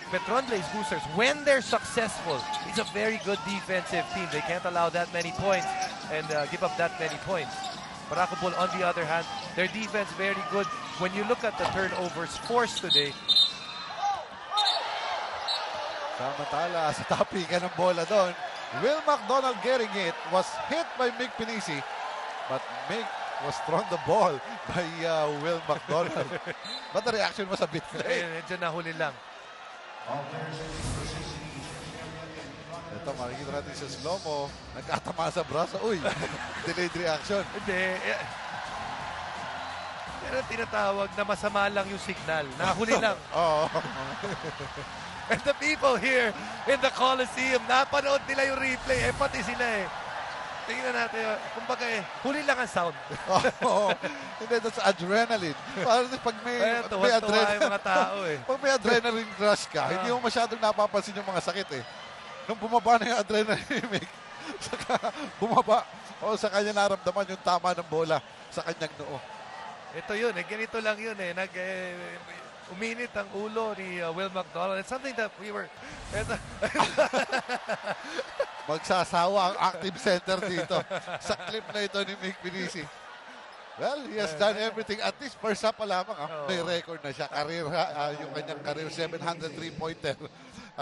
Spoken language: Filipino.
Petron Blaze Boosters, when they're successful, it's a very good defensive team. They can't allow that many points and give up that many points. Barako Bull, on the other hand, their defense very good. When you look at the turnovers forced today, samantala sa tapikan ng bola doon, Will McDonald getting it, was hit by Mick Pinisi, but Mick was thrown the ball by Will McDonald. But the reaction was a bit late. medyo nahuli lang. Ito, makikita natin sa slow-mo, nagkatama sa braso. Uy, delayed reaction. Hindi. Pero tinatawag na masama lang yung signal. Nahuli lang. Oo. And the people here in the Coliseum, napanood nila yung replay. Pati sila Tingnan natin. Kumbaga huli lang ang sound. Oo. Hindi, that's adrenaline. Parang pag may tuwa yung mga tao Pag may adrenaline rush ka, hindi mo masyadong napapansin yung mga sakit Nung bumaba na yung adrenaline, saka bumaba, sa kanya naramdaman yung tama ng bola sa kanyang noo. Ito yun, ganito lang yun uminit ang ulo ni Will McDonald. It's something that we were... Magsasawa ang active center dito sa clip na ito ni Mick Pinisi. Well, he has done everything. At least first half pa lamang. May record na siya. Career, yung kanyang career 703-pointer.